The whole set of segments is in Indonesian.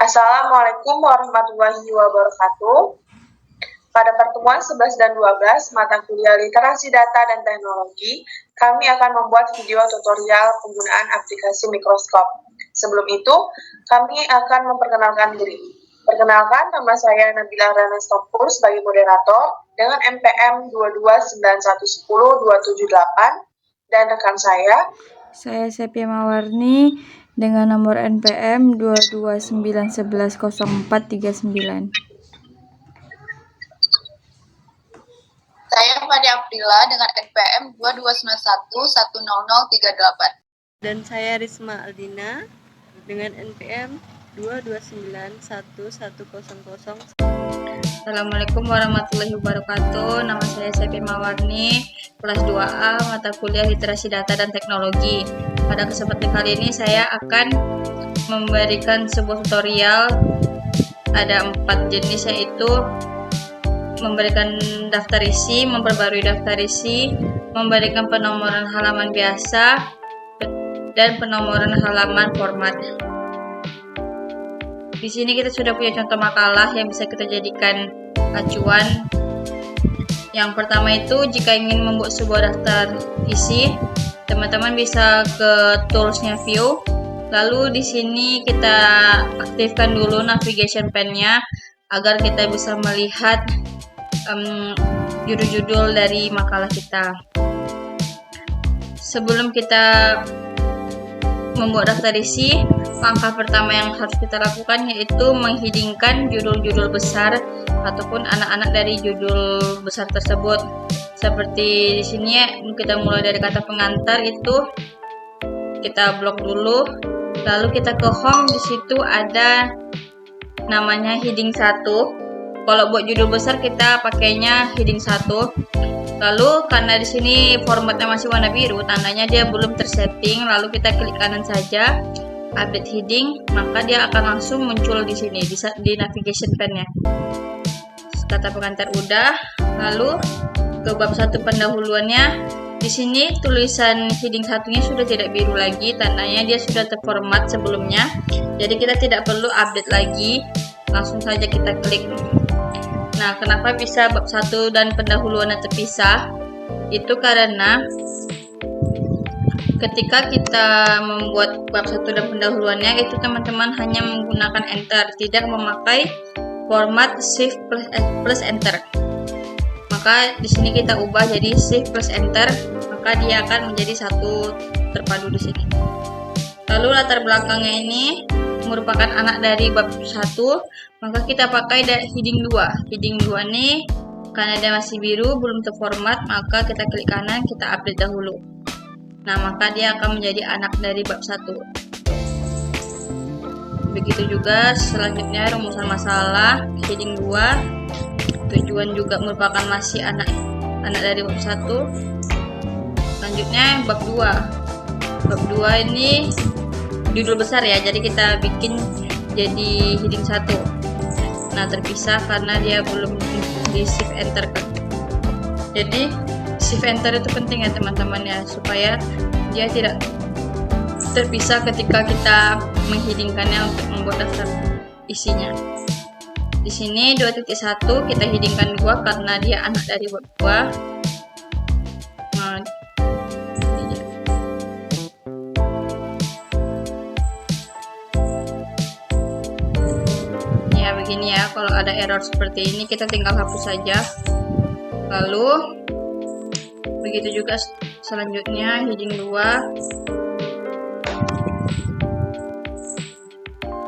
Assalamualaikum warahmatullahi wabarakatuh. Pada pertemuan 11 dan 12 mata kuliah Literasi Data dan Teknologi, kami akan membuat video tutorial penggunaan aplikasi mikroskop. Sebelum itu, kami akan memperkenalkan diri. Perkenalkan, nama saya Nabila Rana Stopur sebagai moderator dengan NPM 229110278 dan rekan saya Sepia Mawarni dengan nomor NPM 229110439. Saya Fadi Aprila dengan NPM 229110038. Dan saya Risma Aldina dengan NPM 2291100. Assalamualaikum warahmatullahi wabarakatuh. Nama saya Sepia Mawarni, kelas 2A, mata kuliah Literasi Data dan Teknologi. Pada kesempatan kali ini saya akan memberikan sebuah tutorial. Ada 4 jenis, yaitu memberikan daftar isi, memperbarui daftar isi, memberikan penomoran halaman biasa, dan penomoran halaman format. Di sini kita sudah punya contoh makalah yang bisa kita jadikan acuan. Yang pertama itu, jika ingin membuat sebuah daftar isi, teman-teman bisa ke toolsnya view. Lalu di sini kita aktifkan dulu navigation pen-nya agar kita bisa melihat judul-judul dari makalah kita. Sebelum kita membuat daftar isi, langkah pertama yang harus kita lakukan yaitu menghidingkan judul-judul besar ataupun anak-anak dari judul besar tersebut. Seperti di sini kita mulai dari kata pengantar, itu kita blok dulu. Lalu kita ke home, di situ ada namanya heading 1. Kalau buat judul besar kita pakainya heading 1. Lalu karena di sini formatnya masih warna biru, tandanya dia belum tersetting. Lalu kita klik kanan saja, update heading, maka dia akan langsung muncul di sini di navigation pen-nya. Kata pengantar udah, lalu ke bab 1 pendahuluannya. Di sini tulisan heading 1-nya sudah tidak biru lagi, tandanya dia sudah terformat sebelumnya. Jadi kita tidak perlu update lagi, langsung saja kita klik. Nah, kenapa bisa bab 1 dan pendahuluannya terpisah? Itu karena ketika kita membuat bab 1 dan pendahuluannya, itu teman-teman hanya menggunakan enter, tidak memakai format shift plus enter. Maka di sini kita ubah jadi shift plus enter, maka dia akan menjadi satu terpadu di sini. Lalu latar belakangnya ini merupakan anak dari bab 1, maka kita pakai heading 2. Heading 2 ini karena dia masih biru, belum terformat, maka kita klik kanan, kita update dahulu. Nah, maka dia akan menjadi anak dari bab 1. Begitu juga selanjutnya rumusan masalah, heading 2. Tujuan juga merupakan masih anak dari bab 1. Selanjutnya bab 2. Bab 2 ini judul besar ya, jadi kita bikin jadi heading 1. Nah, terpisah karena dia belum di shift enter kan. Jadi shift enter itu penting ya teman-teman ya, supaya dia tidak terpisah ketika kita mengheadingkannya untuk membuat daftar isinya. Di sini 2.1 kita headingkan 2 karena dia anak dari bab 2. Nah, begini ya, kalau ada error seperti ini kita tinggal hapus saja. Lalu begitu juga selanjutnya heading 2.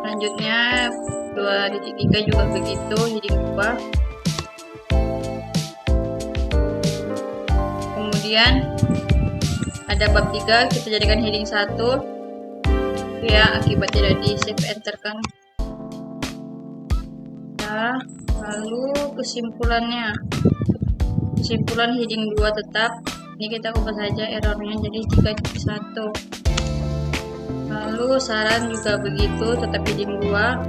Selanjutnya 2.3 juga begitu, heading 2. Kemudian ada bab 3, kita jadikan heading 1 ya, akibat tidak di shift enter kan. Lalu kesimpulan heading 2 tetap. Ini kita ubah saja errornya jadi 3.1. Lalu saran juga begitu, tetap heading 2.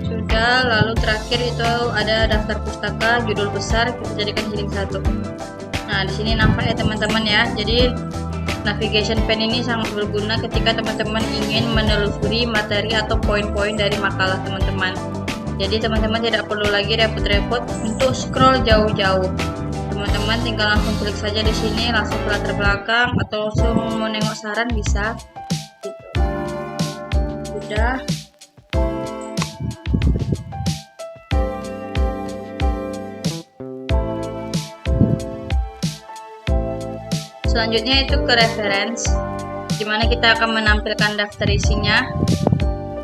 Sudah, lalu terakhir itu ada daftar pustaka judul besar, kita jadikan heading 1. Nah, di sini nampak ya teman-teman ya. Jadi navigation pen ini sangat berguna ketika teman-teman ingin menelusuri materi atau poin-poin dari makalah teman-teman. Jadi teman-teman tidak perlu lagi repot-repot untuk scroll jauh-jauh. Teman-teman tinggal langsung klik saja di sini, langsung ke latar belakang atau langsung mau nengok saran bisa. Gitu. Udah. Selanjutnya itu ke reference, dimana kita akan menampilkan daftar isinya.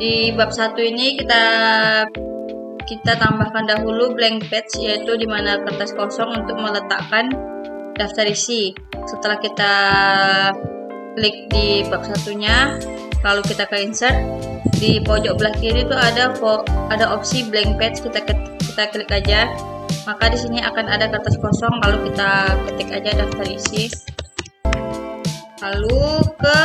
Di bab 1 ini kita tambahkan dahulu blank page, yaitu dimana kertas kosong untuk meletakkan daftar isi. Setelah kita klik di bab satunya, lalu kita ke insert, di pojok belah kiri itu ada opsi blank page, kita klik aja. Maka di sini akan ada kertas kosong, lalu kita ketik aja daftar isi. Lalu ke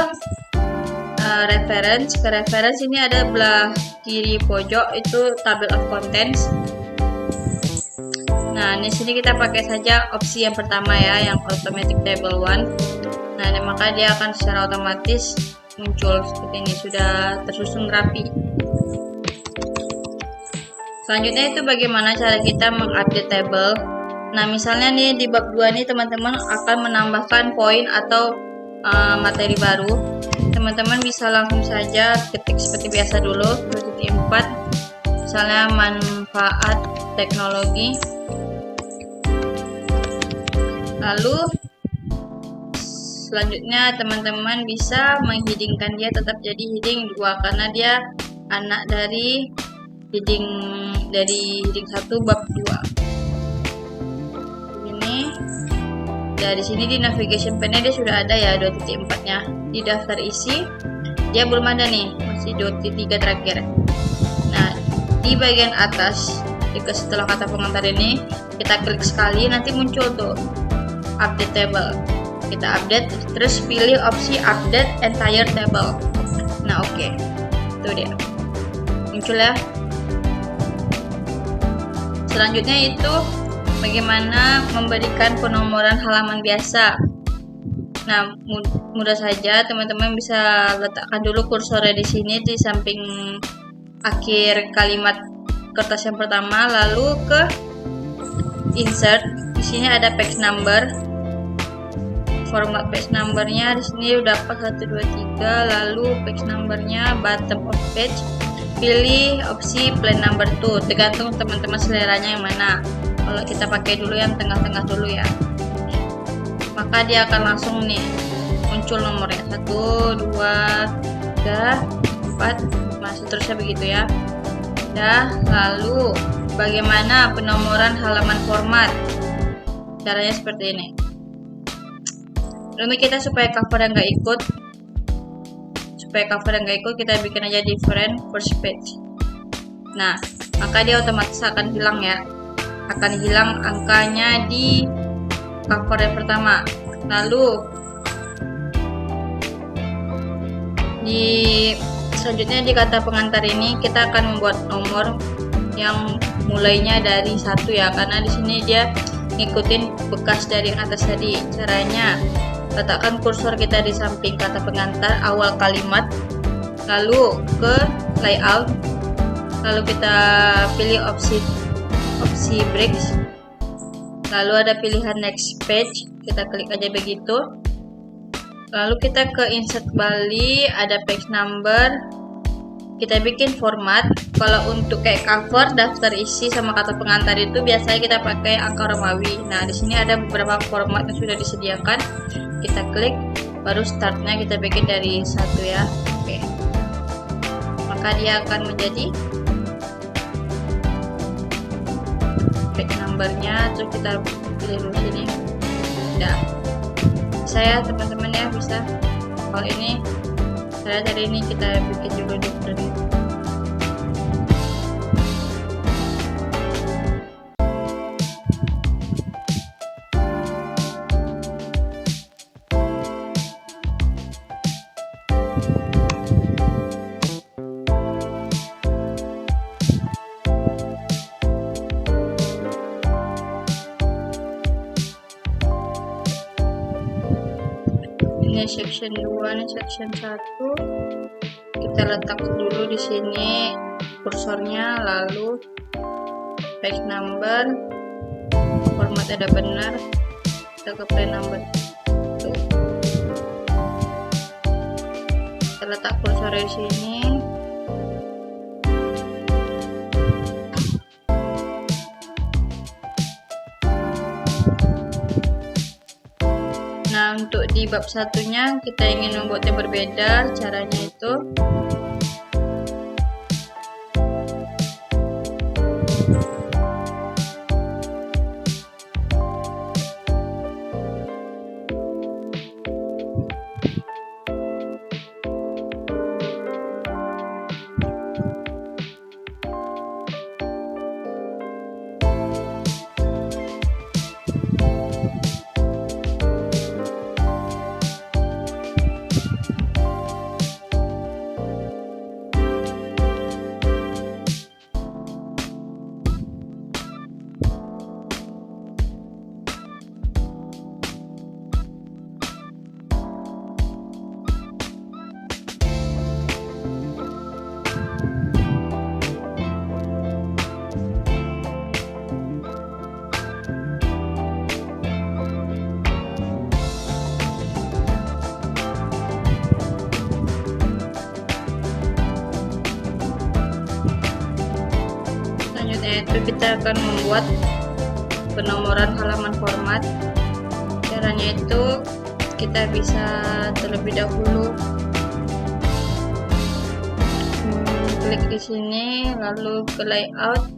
reference. Ke reference ini ada belah kiri pojok itu table of contents. Nah, di sini kita pakai saja opsi yang pertama ya, yang automatic table 1. Nah, maka dia akan secara otomatis muncul seperti ini, sudah tersusun rapi. Selanjutnya itu bagaimana cara kita mengupdate table. Nah, misalnya nih di bab 2 nih teman-teman akan menambahkan poin atau materi baru. Teman-teman bisa langsung saja ketik seperti biasa dulu, 2.4, misalnya manfaat teknologi. Lalu selanjutnya teman-teman bisa menghidingkan dia tetap jadi heading 2 karena dia anak dari heading 1 bab 2. Ini dari sini di navigation pen-nya dia sudah ada ya 2.4-nya. Di daftar isi dia belum ada nih, masih 2.3 terakhir. Nah, di bagian atas setelah kata pengantar ini kita klik sekali, nanti muncul tuh update table. Kita update, terus pilih opsi update entire table. Nah, oke. Tuh dia. Muncul ya. Selanjutnya itu bagaimana memberikan penomoran halaman biasa. Nah, mudah saja teman-teman bisa letakkan dulu kursornya di sini di samping akhir kalimat kertas yang pertama, lalu ke insert. Di sini ada page number. Format page numbernya di sini udah dapat 1 2 3, lalu page numbernya bottom of page. Pilih opsi plain number 2, tergantung teman-teman seleranya yang mana. Kalau kita pakai dulu yang tengah-tengah dulu ya, maka dia akan langsung nih muncul nomornya 1 2 3 4, masih terusnya begitu ya. Lalu bagaimana penomoran halaman format? Caranya seperti ini. Lalu kita supaya cover yang nggak ikut, kita bikin aja different first page. Nah, maka dia otomatis akan hilang ya. Akan hilang angkanya di cover yang pertama. Lalu selanjutnya di kata pengantar ini kita akan membuat nomor yang mulainya dari 1 ya, karena di sini dia ngikutin bekas dari yang atas tadi. Caranya letakkan kursor kita di samping kata pengantar awal kalimat, lalu ke layout, lalu kita pilih opsi breaks, lalu ada pilihan next page, kita klik aja begitu. Lalu kita ke insert kembali, ada page number, kita bikin format. Kalau untuk kayak cover, daftar isi sama kata pengantar itu biasanya kita pakai angka Romawi. Nah, di sini ada beberapa format yang sudah disediakan. Kita klik, baru startnya kita bikin dari 1 ya. Oke. Maka dia akan menjadi page numbernya, terus kita pilih dulu sini. Udah. Saya teman-teman ya bisa. Kalau ini saya dari ini kita bikin juga different. Ini section 2, ini section 1. Kita letak dulu di sini kursornya, lalu page number, format ada benar, kita ke play number. Tuh. Kita letak kursor di sini. Nah, untuk di bab satunya kita ingin membuatnya berbeda. Caranya itu kita akan membuat penomoran halaman format. Caranya itu kita bisa terlebih dahulu klik di sini, lalu ke layout,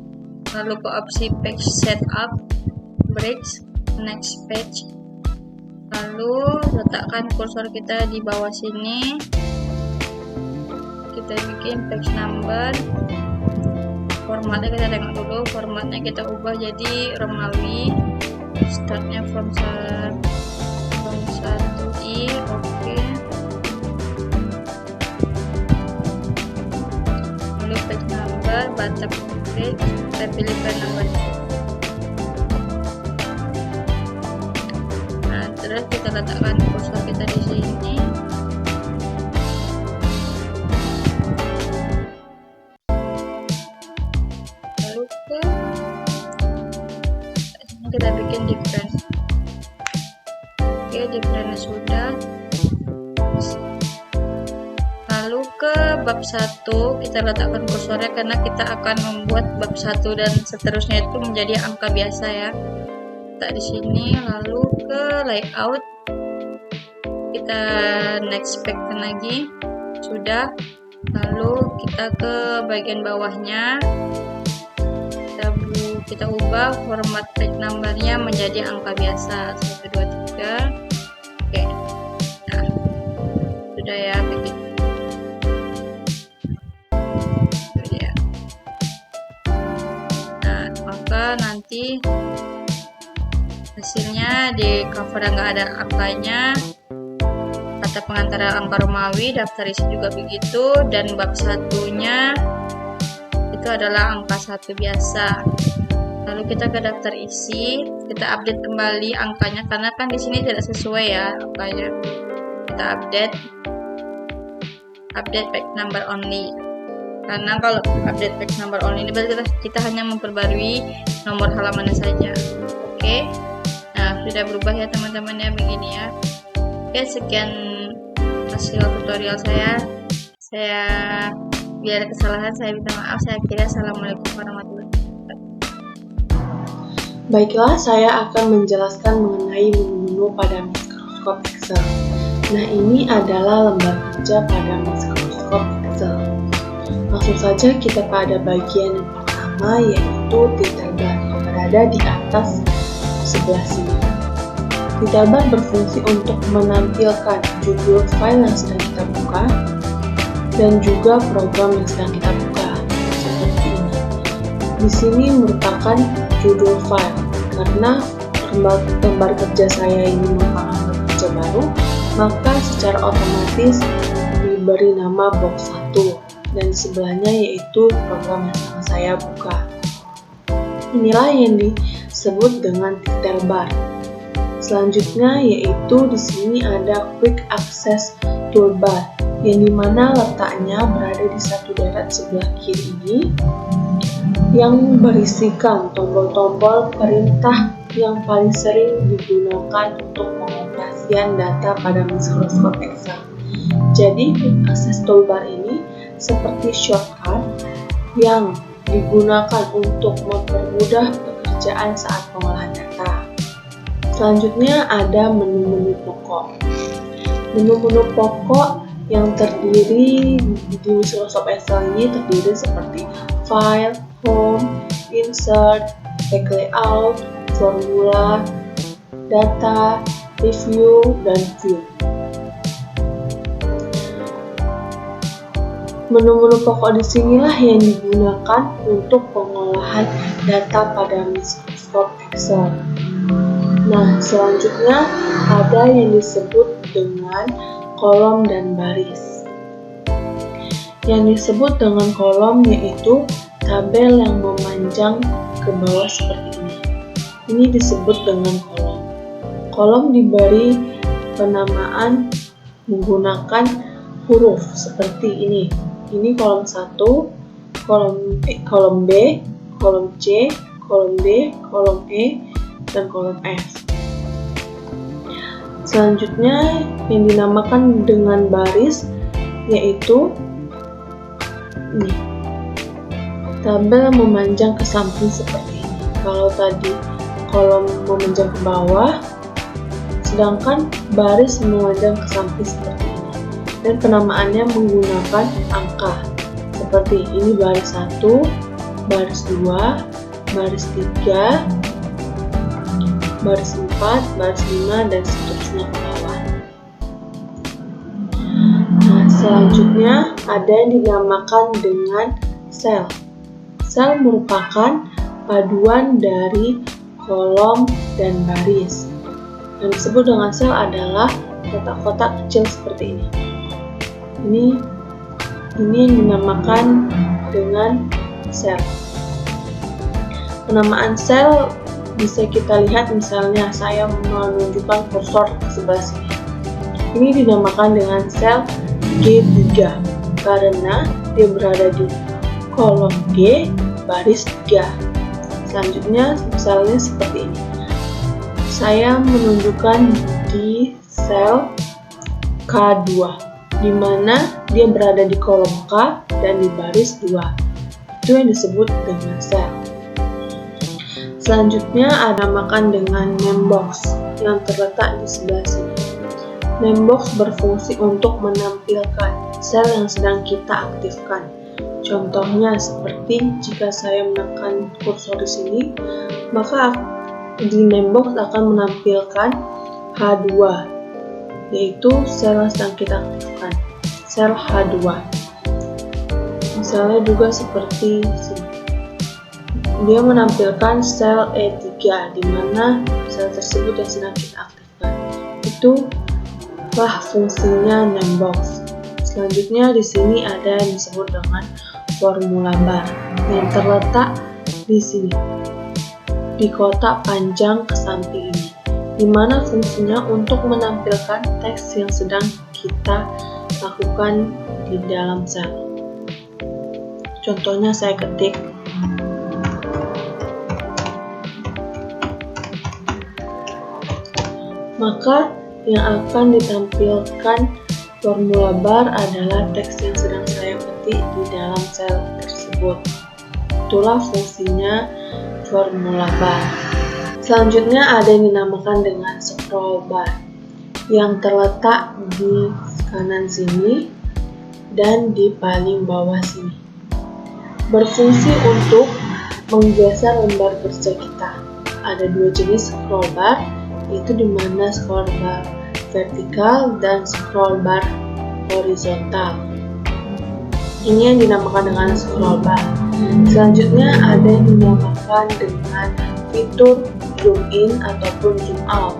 lalu ke opsi page setup, breaks, next page, lalu letakkan kursor kita di bawah sini. Kita bikin page number. Formatnya kita tengok dulu, formatnya kita ubah jadi Romawi, startnya from 1i, oke. Lalu page number, bottom page, kita pilih page number. Nah, terus kita letakkan kursor kita di sini. Kita bikin different. Oke, different sudah. Lalu ke bab 1 kita letakkan kursornya karena kita akan membuat bab 1 dan seterusnya itu menjadi angka biasa ya. Letak di sini, lalu ke layout. Kita next page lagi. Sudah. Lalu kita ke bagian bawahnya. Kita ubah format page numbernya menjadi angka biasa 1, 2, 3. Oke. Nah, sudah ya begitu. Ya. Nah, maka nanti hasilnya di cover nggak ada angkanya, kata pengantar angka Romawi, daftar isi juga begitu, dan bab satunya itu adalah angka 1 biasa. Lalu kita ke daftar isi, kita update kembali angkanya karena kan di sini tidak sesuai ya angkanya. Kita update page number only. Karena kalau update page number only ini berarti kita hanya memperbarui nomor halamannya saja. Oke. Nah, sudah berubah ya teman-teman ya, begini ya. Oke, sekian hasil tutorial saya. Biar kesalahan saya minta maaf. Saya kira assalamualaikum warahmatullahi wabarakatuh. Baiklah, saya akan menjelaskan mengenai menu-menu pada Microsoft Excel. Nah, ini adalah lembar kerja pada Microsoft Excel. Langsung saja kita pada bagian yang pertama, yaitu title bar yang berada di atas sebelah sini. Title bar berfungsi untuk menampilkan judul file yang sedang kita buka dan juga program yang sedang kita buka, seperti ini. Di sini merupakan judul file, karena lembar kerja saya ini merupakan lembar kerja baru, maka secara otomatis diberi nama box 1 dan sebelahnya yaitu program yang sedang saya buka. Inilah yang disebut dengan title bar. Selanjutnya yaitu di sini ada Quick Access Toolbar, yang dimana letaknya berada di satu deret sebelah kiri ini, yang berisikan tombol-tombol perintah yang paling sering digunakan untuk pengoperasian data pada Microsoft Excel. Jadi, Quick Access Toolbar ini seperti shortcut yang digunakan untuk mempermudah pekerjaan saat pengolahan data. Selanjutnya ada menu-menu pokok. Menu-menu pokok yang terdiri di Microsoft Excel ini terdiri seperti File, Home, Insert, Text Layout, Formula, Data, Review, dan View. Menu-menu pokok disinilah yang digunakan untuk pengolahan data pada Microsoft Excel. Nah, selanjutnya ada yang disebut dengan kolom dan baris. Yang disebut dengan kolom yaitu tabel yang memanjang ke bawah seperti ini. Ini disebut dengan kolom. Kolom diberi penamaan menggunakan huruf seperti ini. Ini kolom 1, kolom B, kolom C, kolom D, kolom E, dan kolom F. Selanjutnya yang dinamakan dengan baris yaitu ini, tabel memanjang ke samping seperti ini. Kalau tadi kolom memanjang ke bawah, sedangkan baris memanjang ke samping seperti ini. Dan penamaannya menggunakan angka seperti ini: baris 1, baris 2, baris 3, baris 4, baris 5, dan seterusnya ke bawah. Nah, selanjutnya ada yang dinamakan dengan sel. Sel merupakan paduan dari kolom dan baris. Yang disebut dengan sel adalah kotak-kotak kecil seperti ini. Ini yang dinamakan dengan sel. Penamaan sel bisa kita lihat, misalnya saya menunjukkan kursor di sebelah sini. Ini dinamakan dengan sel G3 karena dia berada di kolom G baris 3. Selanjutnya misalnya seperti ini. Saya menunjukkan di sel K2 di mana dia berada di kolom K dan di baris 2. Itu yang disebut dengan sel. Selanjutnya ada namakan dengan name box yang terletak di sebelah sini. Name box berfungsi untuk menampilkan sel yang sedang kita aktifkan. Contohnya seperti jika saya menekan kursor di sini, maka di name box akan menampilkan H2, yaitu sel yang sedang kita aktifkan, sel H2. Misalnya juga seperti sini. Dia menampilkan sel E3 di mana sel tersebut yang sedang kita aktifkan. Itulah fungsinya name box. Selanjutnya di sini ada yang disebut dengan formula bar yang terletak di sini di kotak panjang ke samping ini, di mana fungsinya untuk menampilkan teks yang sedang kita lakukan di dalam sel. Contohnya saya ketik maka yang akan ditampilkan formula bar adalah teks yang sedang saya ketik di dalam sel tersebut. Itulah fungsinya formula bar. Selanjutnya ada yang dinamakan dengan scroll bar yang terletak di kanan sini dan di paling bawah sini. Berfungsi untuk menggeser lembar kerja kita. Ada dua jenis scroll bar, yaitu di mana scroll bar vertikal dan scroll bar horizontal. Ini yang dinamakan dengan scroll bar. Selanjutnya ada yang dinamakan dengan fitur zoom in ataupun zoom out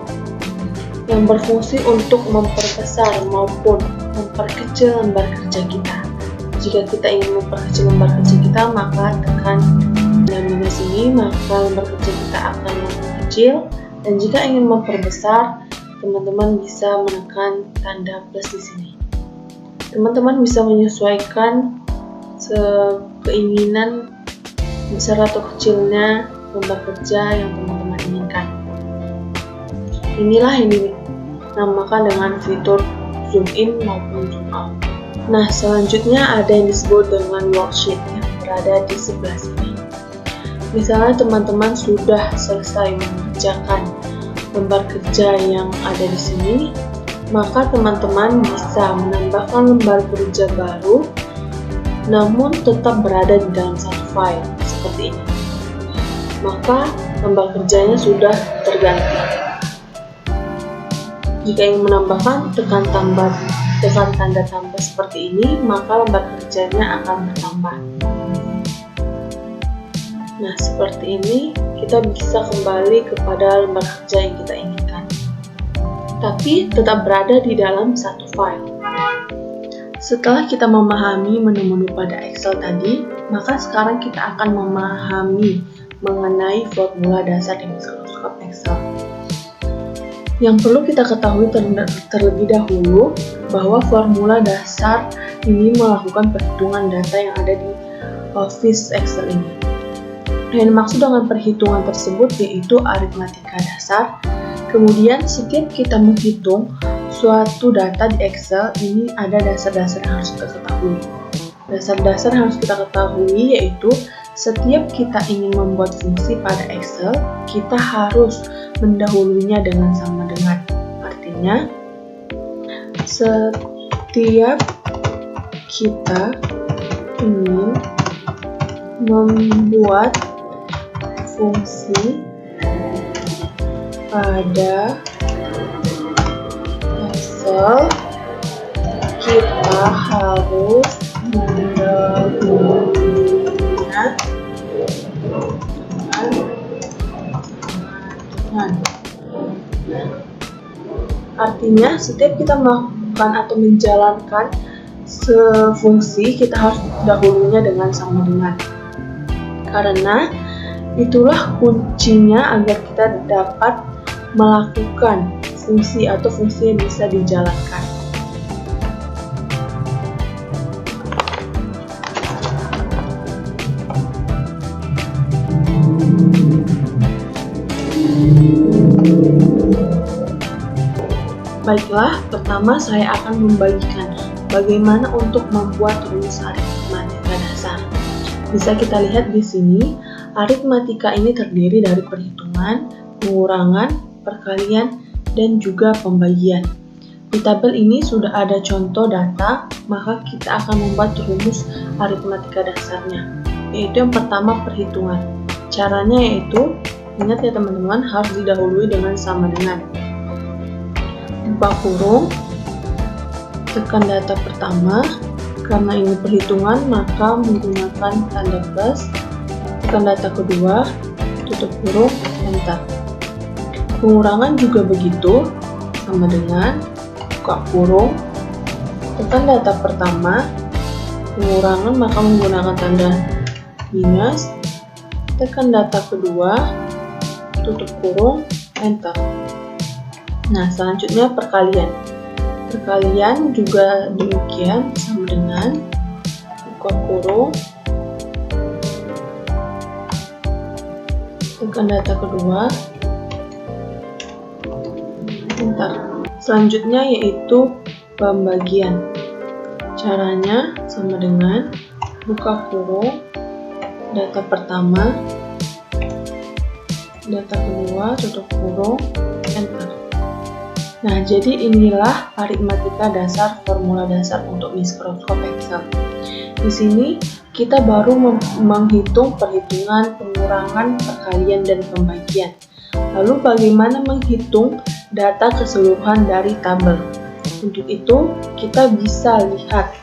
yang berfungsi untuk memperbesar maupun memperkecil lembar kerja kita. Jika kita ingin memperkecil lembar kerja kita, maka tekan dan minus ini, maka lembar kerja kita akan mengecil, Dan jika ingin memperbesar, teman-teman bisa menekan tanda plus di sini. Teman-teman bisa menyesuaikan keinginan besar atau kecilnya lembar kerja yang teman-teman inginkan. Inilah yang dinamakan dengan fitur zoom in maupun zoom out. Nah, selanjutnya ada yang disebut dengan worksheet yang berada di sebelah sini. Misalnya teman-teman sudah selesai mengerjakan lembar kerja yang ada di sini, maka teman-teman bisa menambahkan lembar kerja baru, namun tetap berada di dalam satu file, seperti ini. Maka lembar kerjanya sudah terganti. Jika ingin menambahkan, tekan tanda tambah seperti ini, maka lembar kerjanya akan bertambah. Nah, seperti ini kita bisa kembali kepada lembar kerja yang kita inginkan, tapi tetap berada di dalam satu file. Setelah kita memahami menu-menu pada Excel tadi, maka sekarang kita akan memahami mengenai formula dasar di mikroskop Excel. Yang perlu kita ketahui terlebih dahulu bahwa formula dasar ini melakukan perhitungan data yang ada di Office Excel ini. Yang dimaksud dengan perhitungan tersebut yaitu aritmatika dasar. Kemudian setiap kita menghitung suatu data di Excel, ini ada dasar-dasar yang harus kita ketahui. Dasar-dasar yang harus kita ketahui yaitu setiap kita ingin membuat fungsi pada Excel, kita harus mendahulunya dengan sama dengan. Artinya, setiap kita ingin membuat fungsi pada Excel, kita harus mendahulunya dengan. Artinya, setiap kita melakukan atau menjalankan fungsi, kita harus dahulunya dengan sama dengan. Karena itulah kuncinya agar kita dapat melakukan fungsi atau fungsi yang bisa dijalankan. Baiklah, pertama saya akan membagikan bagaimana untuk membuat rumus aritmatika dasar. Bisa kita lihat di sini, aritmatika ini terdiri dari perhitungan, pengurangan, perkalian, dan juga pembagian. Di tabel ini sudah ada contoh data, maka kita akan membuat rumus aritmatika dasarnya, yaitu yang pertama perhitungan. Caranya yaitu, ingat ya teman-teman, harus didahului dengan sama dengan. Buka kurung, tekan data pertama, karena ini perhitungan maka menggunakan tanda plus, tekan data kedua, tutup kurung, enter. Pengurangan juga begitu, sama dengan, buka kurung, tekan data pertama, pengurangan maka menggunakan tanda minus, tekan data kedua, tutup kurung, enter. Nah, selanjutnya perkalian. Perkalian juga demikian, sama dengan, buka kurung, tekan data kedua, enter. Selanjutnya yaitu pembagian. Caranya sama dengan, buka kurung, data pertama, data kedua, tutup kurung, enter. Nah, jadi inilah aritmatika dasar, formula dasar untuk mikroskop Excel. Di sini kita baru menghitung perhitungan, pengurangan, perkalian, dan pembagian. Lalu bagaimana menghitung data keseluruhan dari tabel? Untuk itu, kita bisa lihat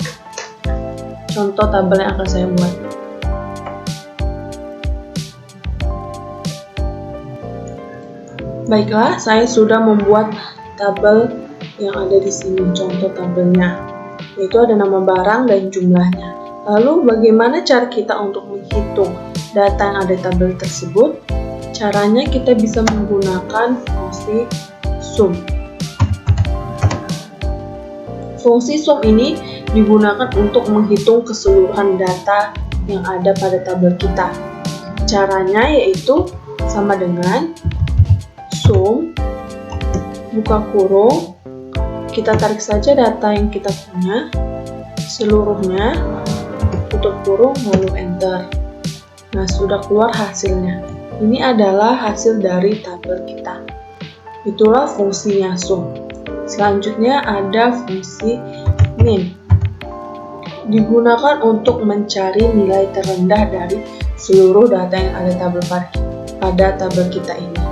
contoh tabel yang akan saya buat. Baiklah, saya sudah membuat tabel yang ada di sini, contoh tabelnya, yaitu ada nama barang dan jumlahnya. Lalu bagaimana cara kita untuk menghitung data yang ada di tabel tersebut? Caranya kita bisa menggunakan fungsi sum. Fungsi sum ini digunakan untuk menghitung keseluruhan data yang ada pada tabel kita. Caranya yaitu sama dengan sum, buka kurung, kita tarik saja data yang kita punya, seluruhnya, tutup kurung, lalu enter. Nah, sudah keluar hasilnya. Ini adalah hasil dari tabel kita. Itulah fungsinya sum. Selanjutnya ada fungsi min. Digunakan untuk mencari nilai terendah dari seluruh data yang ada pada tabel kita ini.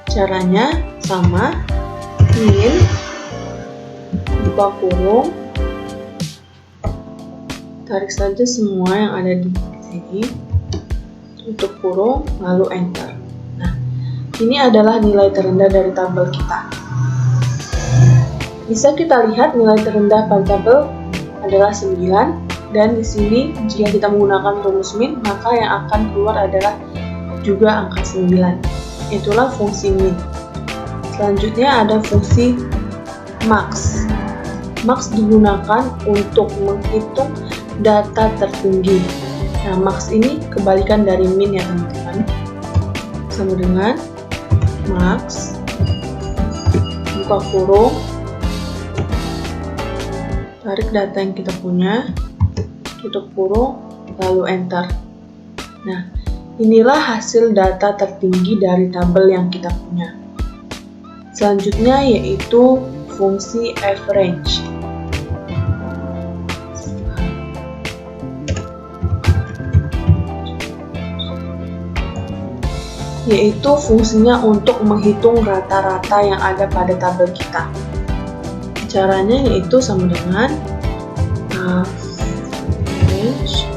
Caranya sama, min, buka kurung, tarik saja semua yang ada di sini, tutup kurung, lalu enter. Nah, ini adalah nilai terendah dari tabel kita. Bisa kita lihat nilai terendah pada tabel adalah 9, dan di sini jika kita menggunakan rumus min, maka yang akan keluar adalah juga angka 9. Itulah fungsi min. Selanjutnya ada fungsi max. Max digunakan untuk menghitung data tertinggi. Nah, max ini kebalikan dari min ya teman-teman. Sama dengan max, buka kurung, tarik data yang kita punya, tutup kurung, lalu enter. Nah, inilah hasil data tertinggi dari tabel yang kita punya. Selanjutnya yaitu fungsi average. Yaitu fungsinya untuk menghitung rata-rata yang ada pada tabel kita. Caranya yaitu sama dengan average,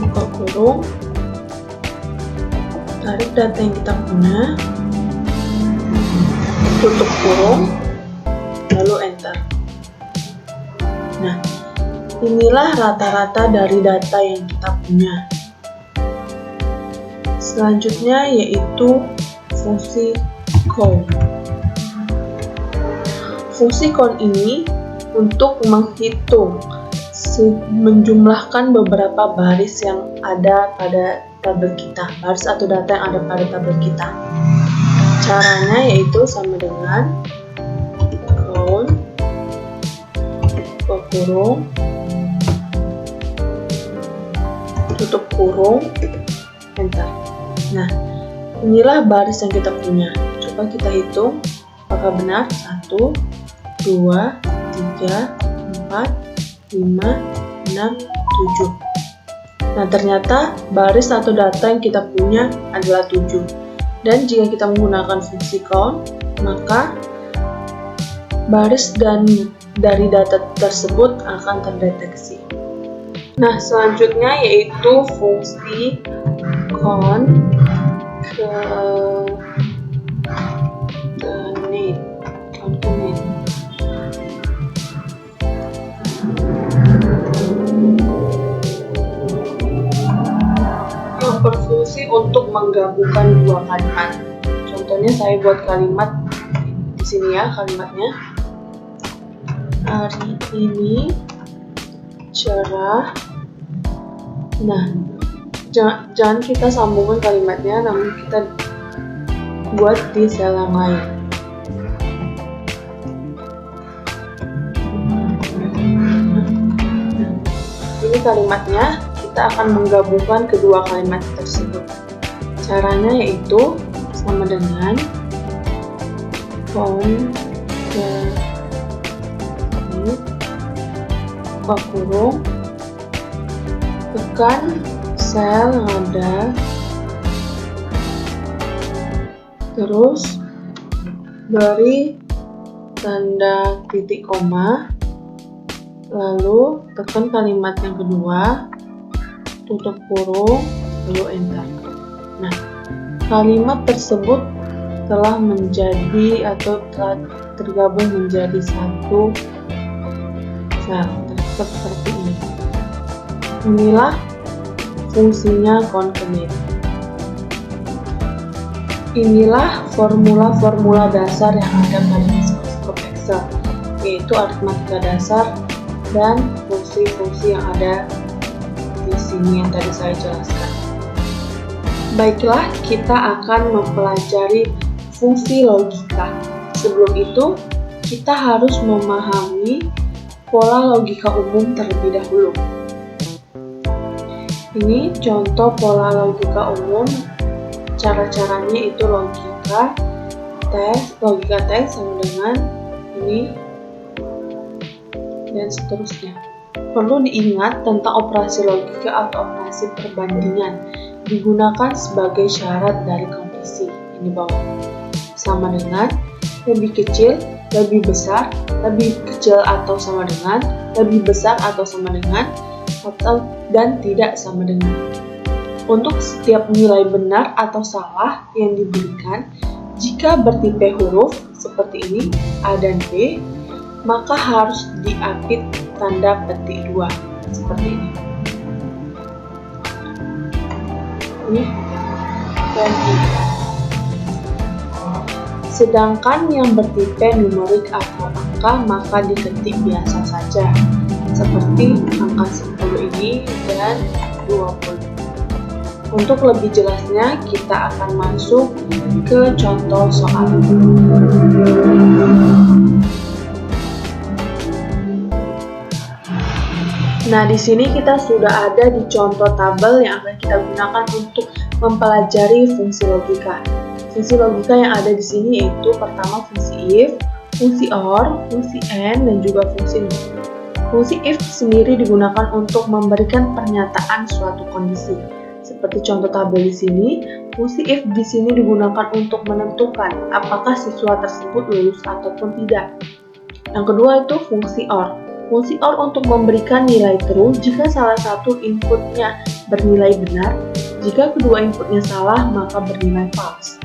buka kurung, tarik data yang kita punya, tutup kurung, lalu enter. Nah, inilah rata-rata dari data yang kita punya. Selanjutnya yaitu fungsi count. Fungsi count ini untuk menghitung, menjumlahkan beberapa baris yang ada pada tabel kita, baris atau data yang ada pada tabel kita. Caranya yaitu sama dengan count, buka kurung, tutup kurung, enter. Nah, inilah baris yang kita punya. Coba kita hitung apakah benar. 1, 2, 3, 4, 5, 6, 7. Nah, ternyata baris atau data yang kita punya adalah 7. Dan jika kita menggunakan fungsi count, maka baris dan dari data tersebut akan terdeteksi. Nah, selanjutnya yaitu fungsi concatenate. Yang berfungsi untuk menggabungkan dua kalimat. Contohnya saya buat kalimat di sini ya, kalimatnya. Hari ini cerah. Nah, jangan kita sambungkan kalimatnya, namun kita buat di sel yang lain. Ini kalimatnya, kita akan menggabungkan kedua kalimat tersebut. Caranya yaitu sama dengan buka kurung, tekan sel yang ada, terus beri tanda titik koma, lalu tekan kalimat yang kedua, tutup kurung, lalu enter. Nah, kalimat tersebut telah menjadi atau telah tergabung menjadi satu sel seperti ini. Inilah fungsinya concatenate. Inilah formula-formula dasar yang ada pada mikroskop Excel, yaitu aritmatika dasar dan fungsi-fungsi yang ada di sini yang tadi saya jelaskan. Baiklah, kita akan mempelajari fungsi logika. Sebelum itu, kita harus memahami pola logika umum terlebih dahulu. Ini contoh pola logika umum. Cara-caranya itu logika tes sama dengan ini dan seterusnya. Perlu diingat tentang operasi logika atau operasi perbandingan digunakan sebagai syarat dari kondisi yang di bawah. Sama dengan lebih kecil, lebih besar, lebih kecil atau sama dengan, lebih besar atau sama dengan, atau dan tidak sama dengan. Untuk setiap nilai benar atau salah yang diberikan, jika bertipe huruf seperti ini A dan B, maka harus diapit tanda petik 2 seperti ini. Ini dan ini. Sedangkan yang bertipe numerik atau angka maka diketik biasa saja, seperti angka 10 ini dan 20. Untuk lebih jelasnya, kita akan masuk ke contoh soal. Nah, di sini kita sudah ada di contoh tabel yang akan kita gunakan untuk mempelajari fungsi logika. Fungsi logika yang ada di sini yaitu pertama fungsi if, fungsi or, fungsi and, dan juga fungsi not. Fungsi if sendiri digunakan untuk memberikan pernyataan suatu kondisi. Seperti contoh tabel di sini, fungsi if di sini digunakan untuk menentukan apakah siswa tersebut lulus ataupun tidak. Yang kedua itu fungsi or. Fungsi or untuk memberikan nilai true jika salah satu inputnya bernilai benar, jika kedua inputnya salah maka bernilai false.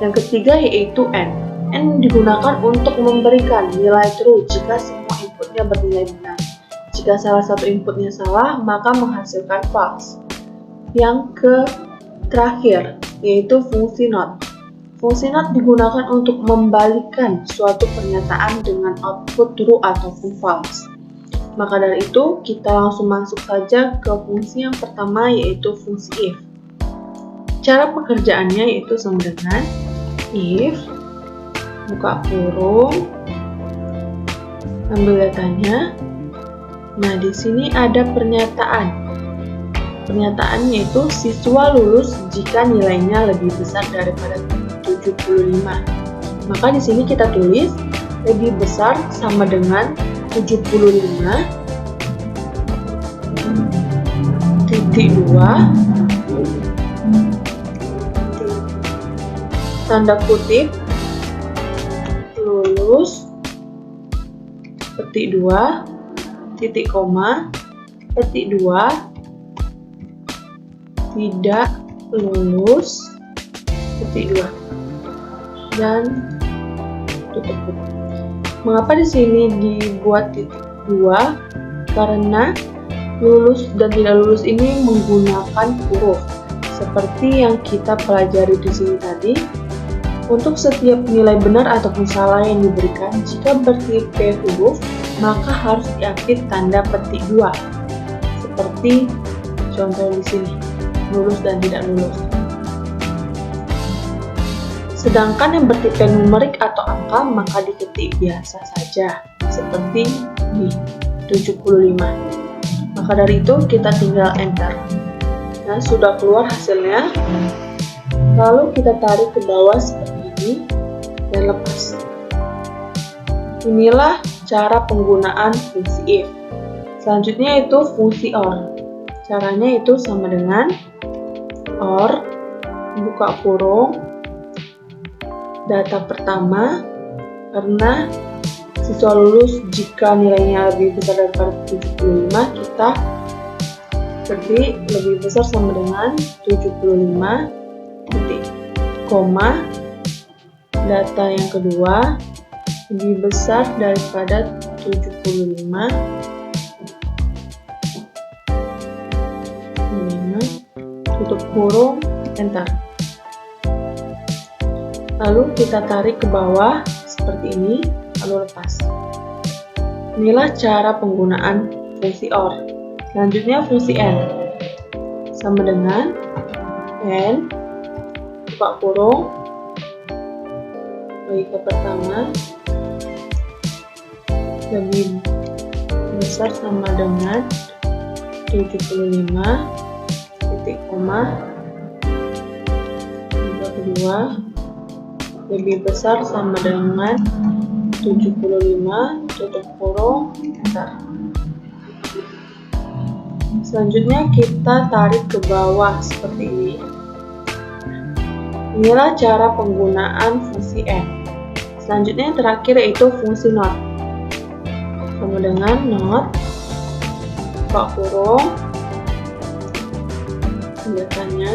Yang ketiga yaitu and. And digunakan untuk memberikan nilai true jika semua inputnya bernilai benar. Jika salah satu inputnya salah maka menghasilkan false. Yang terakhir yaitu fungsi not. Fungsi not digunakan untuk membalikkan suatu pernyataan dengan output true ataupun false. Maka dari itu kita langsung masuk saja ke fungsi yang pertama yaitu fungsi if. Cara pekerjaannya yaitu sama dengan if buka kurung ambil datanya. Nah, di sini ada pernyataan. Pernyataannya itu siswa lulus jika nilainya lebih besar daripada 75. Maka di sini kita tulis lebih besar sama dengan 75 titik 2 tanda kutip lulus petik 2 titik koma petik 2 tidak lulus petik 2 dan tutup kutip. Mengapa di sini dibuat titik 2? Karena lulus dan tidak lulus ini menggunakan huruf seperti yang kita pelajari di sini tadi. Untuk setiap nilai benar ataupun salah yang diberikan, jika bertipe huruf maka harus diapit tanda petik 2 seperti contoh di sini, lulus dan tidak lulus. Sedangkan yang bertipe numerik atau angka maka diketik biasa saja seperti di 75. Maka dari itu kita tinggal enter. Nah, sudah keluar hasilnya. Lalu kita tarik ke bawah seperti ini dan lepas. Inilah cara penggunaan fungsi if. Selanjutnya itu fungsi or. Caranya itu sama dengan or buka kurung data pertama, karena siswa lulus jika nilainya lebih besar daripada 75, kita ketik lebih besar sama dengan 75 titik koma data yang kedua lebih besar daripada 75 tutup kurung enter. Lalu kita tarik ke bawah seperti ini, lalu lepas. Inilah cara penggunaan fungsi OR. Selanjutnya fungsi AND. Sama dengan AND, buka kurung, logika pertama, lebih besar sama dengan 75, titik koma, logika kedua, lebih besar sama dengan 75, tutup kurung, enter. Selanjutnya kita tarik ke bawah seperti ini. Inilah cara penggunaan fungsi AND. Selanjutnya yang terakhir yaitu fungsi NOT. Sama dengan NOT, buka kurung, tandanya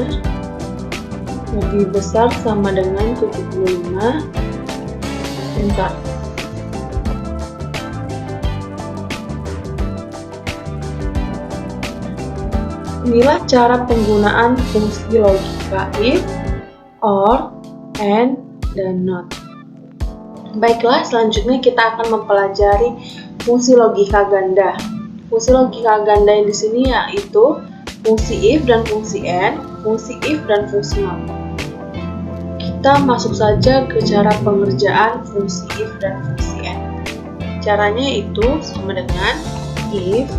lebih besar sama dengan 75, enter. Inilah cara penggunaan fungsi logika if, or, and, dan not. Baiklah, selanjutnya kita akan mempelajari fungsi logika ganda. Fungsi logika ganda yang di sini yaitu fungsi if dan fungsi and, fungsi if dan fungsi not. Kita masuk saja ke cara pengerjaan fungsi if dan fungsi and. Caranya itu sama dengan if,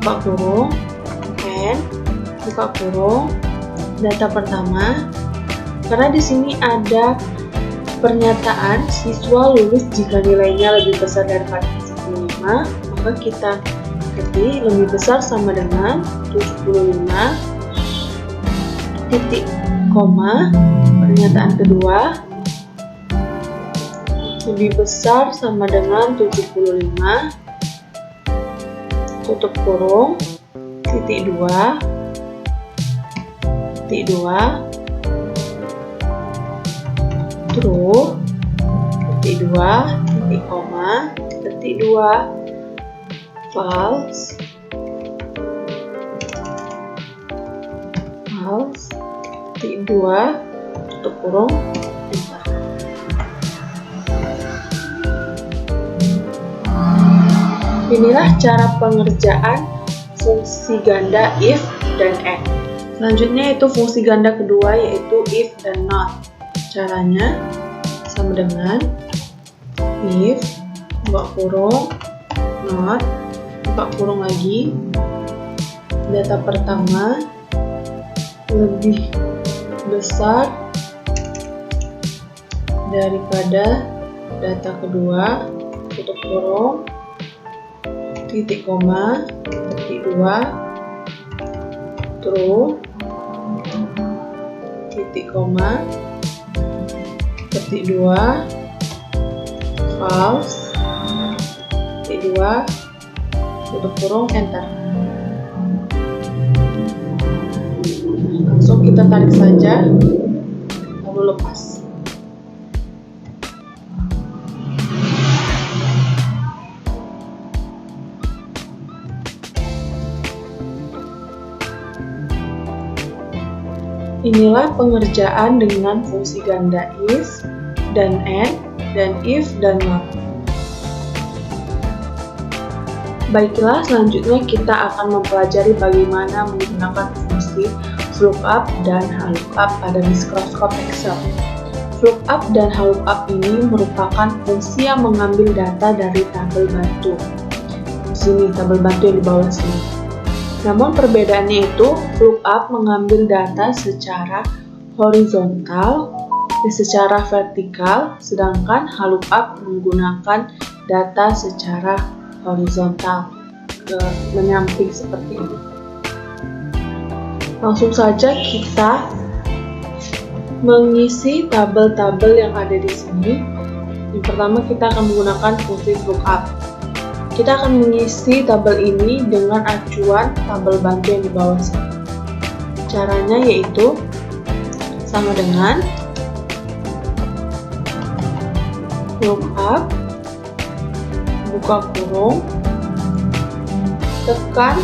buka kurung, and, buka kurung, data pertama. Karena di sini ada pernyataan siswa lulus jika nilainya lebih besar daripada 75, maka kita ketik lebih besar sama dengan 75, titik koma, pernyataan kedua, lebih besar sama dengan 75, tutup kurung, titik 2, true, titik 2, titik koma, titik 2, false, titik 2, tutup kurung, enter. Inilah cara pengerjaan fungsi ganda if dan and. Selanjutnya itu fungsi ganda kedua yaitu if dan not. Caranya sama dengan if, buka kurung, not, buka kurung lagi, data pertama lebih besar daripada data kedua, tutup kurung, titik koma, titik 2, true, titik koma, titik 2, false, titik 2, tutup kurung, enter. Langsung kita tarik saja, lalu lepas. Inilah pengerjaan dengan fungsi ganda is dan and, dan if dan not. Baiklah, selanjutnya kita akan mempelajari bagaimana menggunakan fungsi lookup dan lookup pada mikroskop Excel. Lookup dan lookup ini merupakan fungsi yang mengambil data dari tabel bantu. Di sini tabel bantu yang di bawah sini. Namun perbedaannya itu, lookup mengambil data secara horizontal dan secara vertikal, sedangkan lookup menggunakan data secara horizontal, menyamping seperti ini. Langsung saja kita mengisi tabel-tabel yang ada di sini. Yang pertama kita akan menggunakan fungsi lookup. Kita akan mengisi tabel ini dengan acuan tabel bantu yang di bawah sini. Caranya yaitu sama dengan lookup, buka kurung, tekan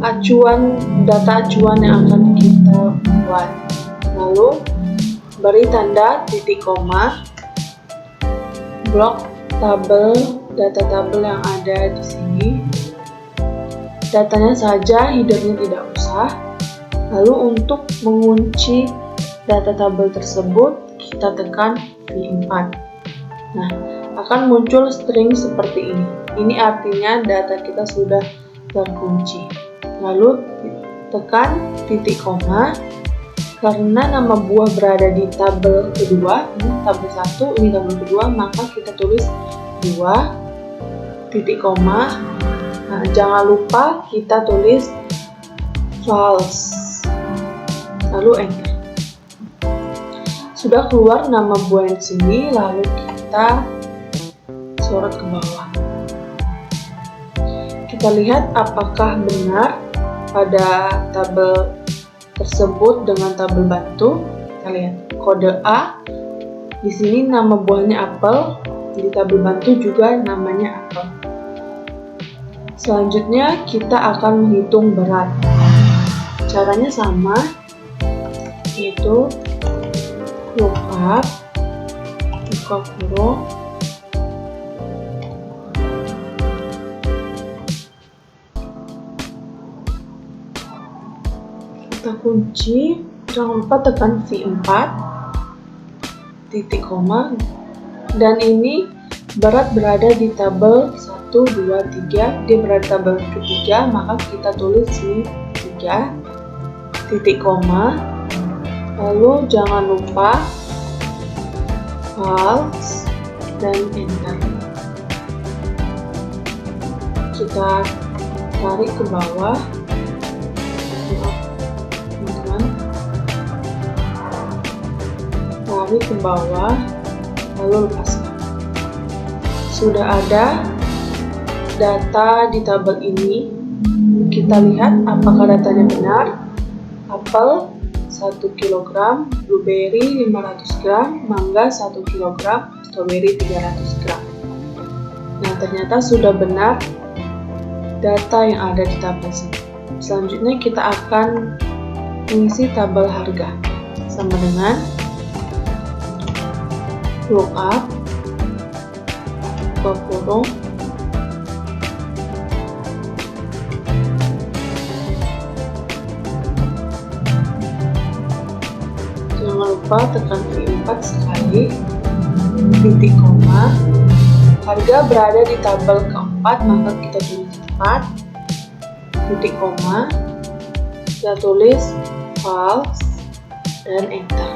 acuan, data acuan yang akan kita buat, lalu beri tanda titik koma, blok tabel, data tabel yang ada di sini. Datanya saja, headernya tidak usah. Lalu untuk mengunci data tabel tersebut, kita tekan V4. Nah, akan muncul string seperti ini. Ini artinya data kita sudah terkunci. Lalu tekan titik koma. Karena nama buah berada di tabel kedua, ini tabel 1, ini tabel kedua, maka kita tulis 2 titik koma. Nah, jangan lupa kita tulis false, lalu enter. Sudah keluar nama buah yang sini, lalu kita sorot ke bawah. Kita lihat apakah benar pada tabel tersebut dengan tabel bantu. Kita lihat kode A, di sini nama buahnya apel, di tabel bantu juga namanya apel. Selanjutnya kita akan menghitung berat. Caranya sama, yaitu lookup, buka kurung, kita kunci, jangan lupa tekan V4 titik koma, dan ini berat berada di tabel 1, 2, 3, dia berada di tabel ketiga, maka kita tulis di 3 titik koma, lalu jangan lupa false dan enter. Kita tarik ke bawah, tarik ke bawah, lalu lepaskan. Sudah ada data di tabel ini. Kita lihat apakah datanya benar. Apel 1 kg, blueberry 500 gram, mangga 1 kg, strawberry 300 gram. Nah, ternyata sudah benar data yang ada di tabel sini. Selanjutnya kita akan mengisi tabel harga sama dengan lookup, buka kurung, jangan lupa tekan V4 sekali, titik koma. Harga berada di tabel keempat, maka kita tulis 4 titik koma, kita tulis false dan enter.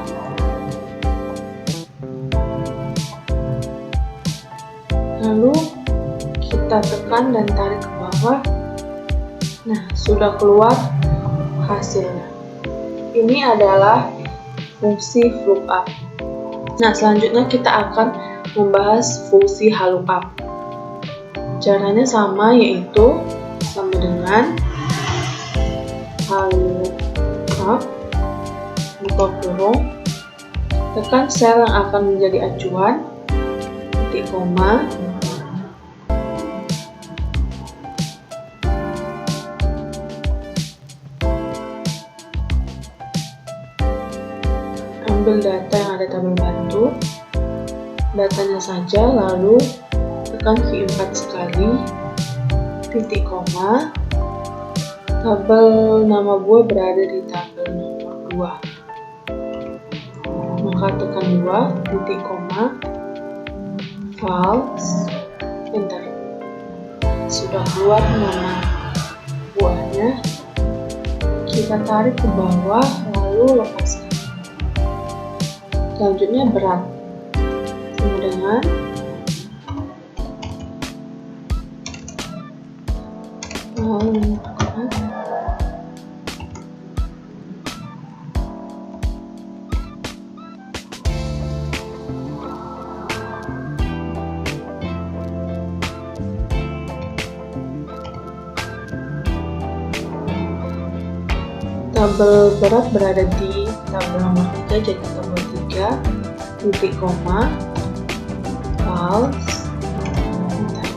Lalu kita tekan dan tarik ke bawah. Nah, sudah keluar hasilnya. Ini adalah fungsi lookup. Nah, selanjutnya kita akan membahas fungsi lookup. Caranya sama, yaitu sama dengan lookup, buka kurung, tekan sel yang akan menjadi acuan, titik koma, ambil data yang ada tabel bantu, datanya saja, lalu tekan V4 sekali, titik koma, tabel nama buah berada di tabel nomor 2, maka tekan 2, titik koma, false, enter. Sudah keluar nama buahnya, kita tarik ke bawah, lalu lepaskan. Selanjutnya berat, sama dengan tabel berat berada di tabel nomor 3, jadi tabel 3, titik koma, false, enter.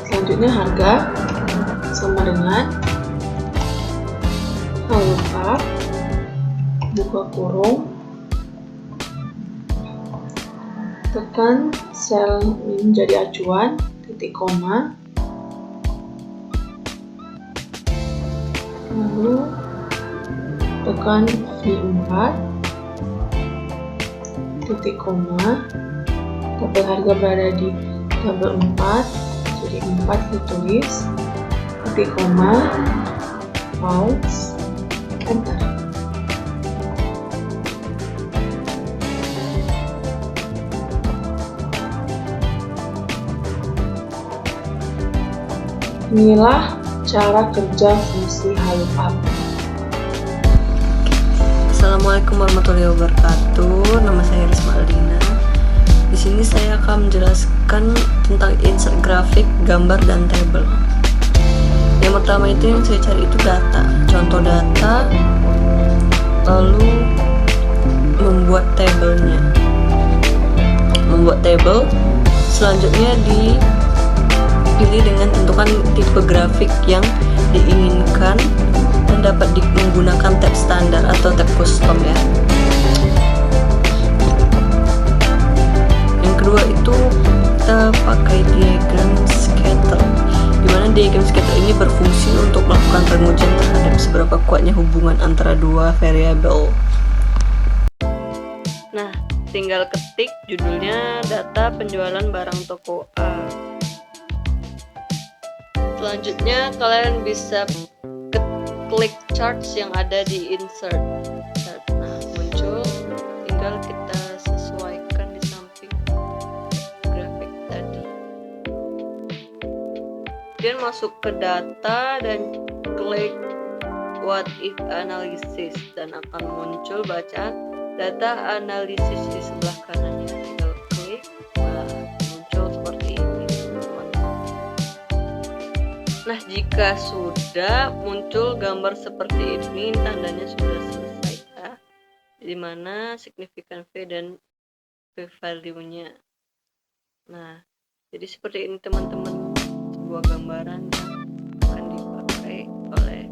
Selanjutnya harga sama dengan buka kurung, tekan sel ini menjadi acuan, titik koma, lalu tekan V4, titik koma, tabel harga berada di tabel 4, jadi 4 ditulis, titik koma, pause, enter. Inilah cara kerja fungsi lookup. Assalamualaikum warahmatullahi wabarakatuh. Nama saya Risma Aldina. Di sini saya akan menjelaskan tentang insert grafik, gambar, dan tabel. Yang pertama itu yang saya cari itu data, contoh data, lalu membuat tabelnya. Membuat tabel, selanjutnya dipilih dengan tentukan tipe grafik yang diinginkan dan dapat menggunakan tab standar atau tab custom ya. Yang kedua itu kita pakai diagram scatter, dimana diagram scatter ini berfungsi untuk melakukan pengujian terhadap seberapa kuatnya hubungan antara dua variabel. Nah, tinggal ketik judulnya data penjualan barang toko A. Selanjutnya kalian bisa klik charts yang ada di insert. Nah, muncul, tinggal kita sesuaikan di samping grafik tadi. Kemudian masuk ke data dan klik what if analysis dan akan muncul bacaan data analisis di sebelah kanannya. Tinggal klik, nah, muncul seperti ini teman-teman. Nah, jika sudah muncul gambar seperti ini, tandanya sudah selesai ya, dimana signifikan V dan V value-nya. Nah, jadi seperti ini teman-teman, sebuah gambaran yang akan dipakai oleh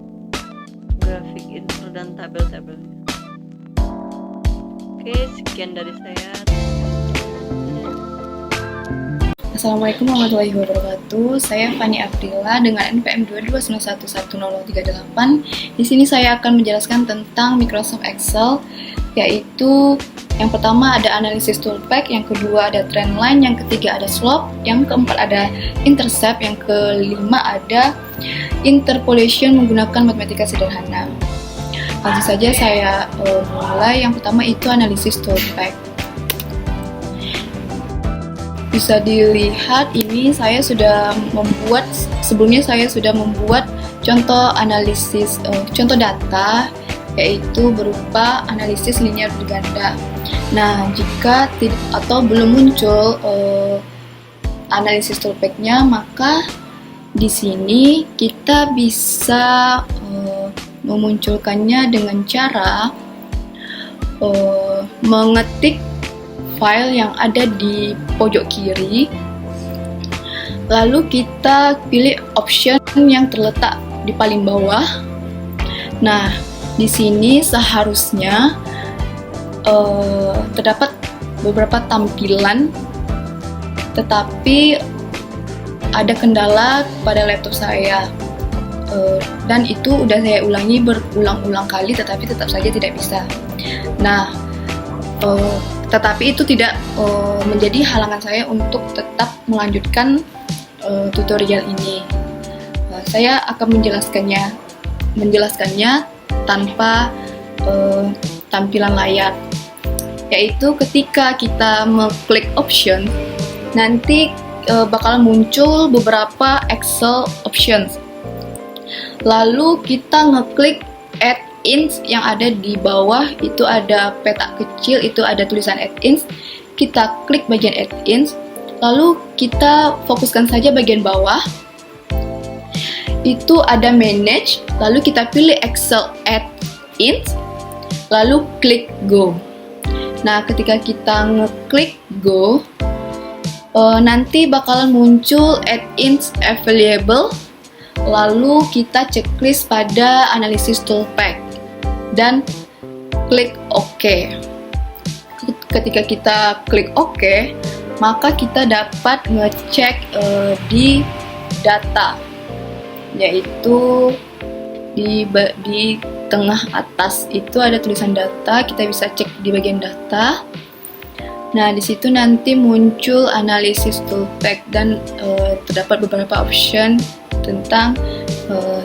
grafik insert dan tabel-tabelnya. Oke, sekian dari saya. Assalamualaikum warahmatullahi wabarakatuh. Saya Fani Aprila dengan NPM 22911038. Di sini saya akan menjelaskan tentang Microsoft Excel, yaitu yang pertama ada analisis toolpath, yang kedua ada trendline, yang ketiga ada slope, yang keempat ada intercept, yang kelima ada interpolation menggunakan matematika sederhana. Langsung saja saya mulai. Yang pertama itu analisis toolpath. Bisa dilihat ini saya sudah membuat, sebelumnya saya sudah membuat contoh analisis, contoh data, yaitu berupa analisis linear berganda. Nah, jika tidak atau belum muncul analisis toolpath-nya, maka di sini kita bisa memunculkannya dengan cara mengetik file yang ada di pojok kiri, lalu kita pilih option yang terletak di paling bawah. Nah, di sini seharusnya terdapat beberapa tampilan, tetapi ada kendala pada laptop saya, dan itu udah saya ulangi berulang-ulang kali, tetapi tetap saja tidak bisa. Nah, tetapi itu tidak menjadi halangan saya untuk tetap melanjutkan tutorial ini. Saya akan menjelaskannya tanpa tampilan layar, yaitu ketika kita mengklik option, nanti bakal muncul beberapa Excel options. Lalu kita ngeklik add ins yang ada di bawah, itu ada peta kecil, itu ada tulisan add ins. Kita klik bagian add ins, lalu kita fokuskan saja bagian bawah, itu ada manage, lalu kita pilih Excel add ins, lalu klik go. Nah, ketika kita ngeklik go, nanti bakalan muncul add ins available, lalu kita checklist pada analisis toolpath. Dan klik OK. Ketika kita klik OK, maka kita dapat ngecek di data, yaitu di tengah atas itu ada tulisan data. Kita bisa cek di bagian data. Nah, di situ nanti muncul analisis toolpath dan terdapat beberapa option tentang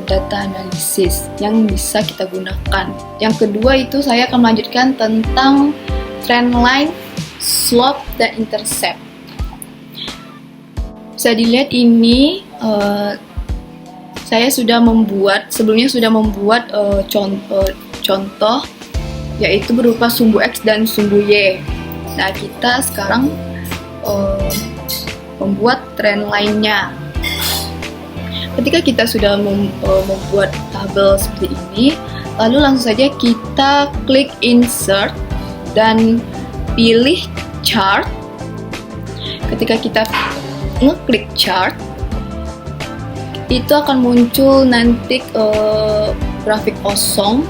data analisis yang bisa kita gunakan. Yang kedua itu saya akan melanjutkan tentang trendline, slope, dan intercept. Bisa dilihat ini saya sebelumnya sudah membuat contoh, yaitu berupa sumbu X dan sumbu Y. Nah, kita sekarang membuat trendline-nya. Ketika kita sudah membuat tabel seperti ini, lalu langsung saja kita klik insert dan pilih chart. Ketika kita ngeklik chart, itu akan muncul nanti grafik kosong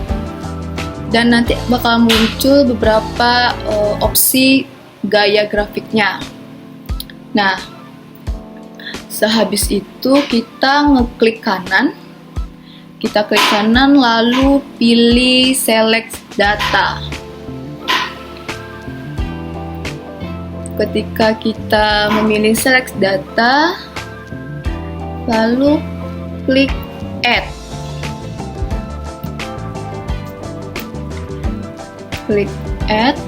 dan nanti bakal muncul beberapa opsi gaya grafiknya. Nah, sehabis itu kita ngeklik kanan. Kita klik kanan lalu pilih select data. Ketika kita memilih select data, lalu klik add. Klik add.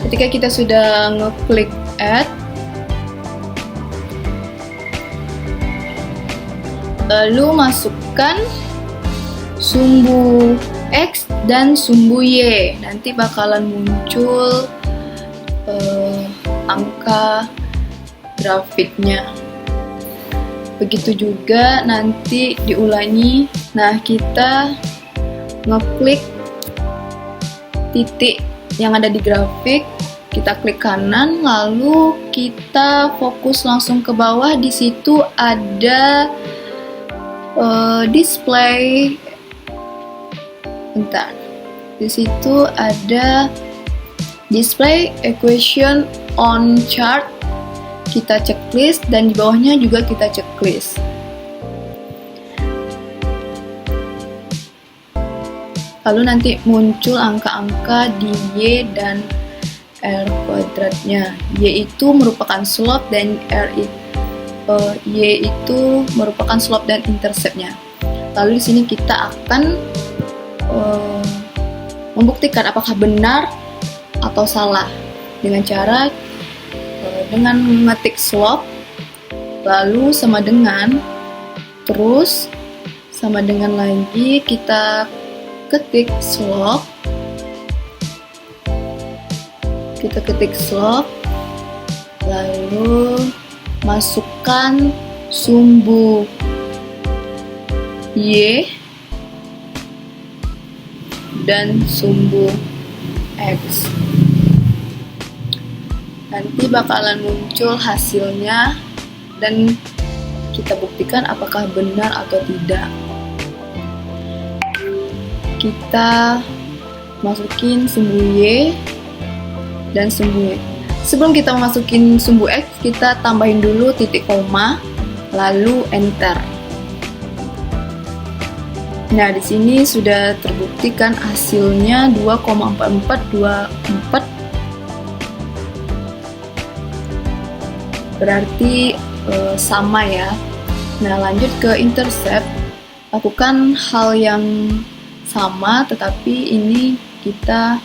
Ketika kita sudah ngeklik add, lalu masukkan sumbu X dan sumbu Y. Nanti bakalan muncul angka grafiknya. Begitu juga nanti diulangi. Nah, kita ngeklik titik yang ada di grafik, kita klik kanan, lalu kita fokus langsung ke bawah. Di situ ada display. Bentar. Di situ ada display equation on chart. Kita checklist dan di bawahnya juga kita checklist. Lalu nanti muncul angka-angka di Y dan R kuadratnya. Y itu merupakan slope dan Y itu merupakan slope dan interceptnya. Lalu di sini kita akan membuktikan apakah benar atau salah dengan cara dengan mengetik slope, lalu sama dengan, terus sama dengan lagi kita ketik slope, lalu masukkan sumbu Y dan sumbu X. Nanti bakalan muncul hasilnya dan kita buktikan apakah benar atau tidak. Kita masukin sumbu Y dan sumbu Y. Sebelum kita masukin sumbu X, kita tambahin dulu titik koma, lalu enter. Nah, di sini sudah terbuktikan hasilnya 2,4424. Berarti sama ya. Nah, lanjut ke intercept. Lakukan hal yang sama, tetapi ini kita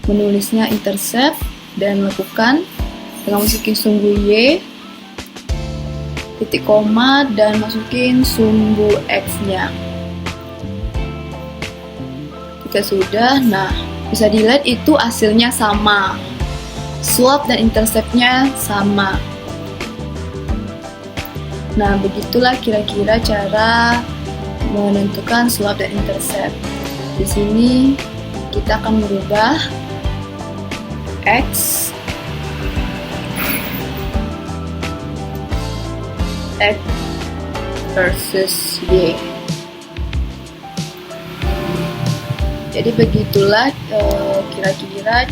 menulisnya intercept dan lakukan dengan masukin sumbu Y, titik koma, dan masukin sumbu X-nya. Jika sudah, nah bisa dilihat itu hasilnya sama. Slope dan interceptnya sama. Nah, begitulah kira-kira cara menentukan slope dan intercept. Di sini kita akan merubah X versus Y. Jadi begitulah kira-kira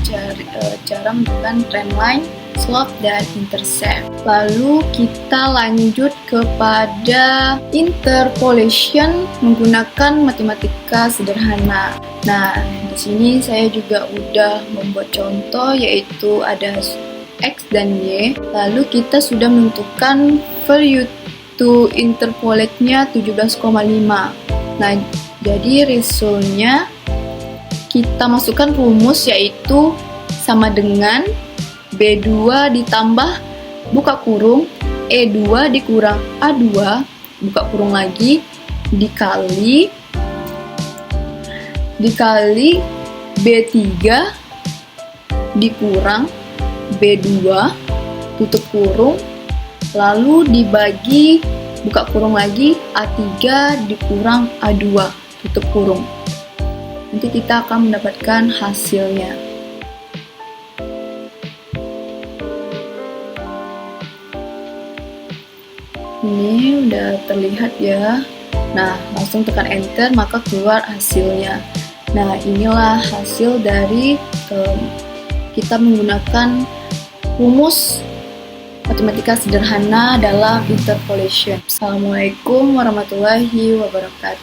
cara menentukan trendline, slope, dan intercept. Lalu kita lanjut kepada interpolation menggunakan matematika sederhana. Nah, di sini saya juga udah membuat contoh, yaitu ada X dan Y. Lalu kita sudah menentukan value to interpolate-nya 17,5. Nah, jadi resultnya kita masukkan rumus, yaitu sama dengan B2 ditambah buka kurung E2 dikurang A2 buka kurung lagi dikali B3 dikurang B2 tutup kurung, lalu dibagi buka kurung lagi A3 dikurang A2 tutup kurung. Nanti kita akan mendapatkan hasilnya. Ini udah terlihat ya. Nah, langsung tekan enter maka keluar hasilnya. Nah, inilah hasil dari kita menggunakan rumus matematika sederhana dalam interpolation. Assalamualaikum warahmatullahi wabarakatuh.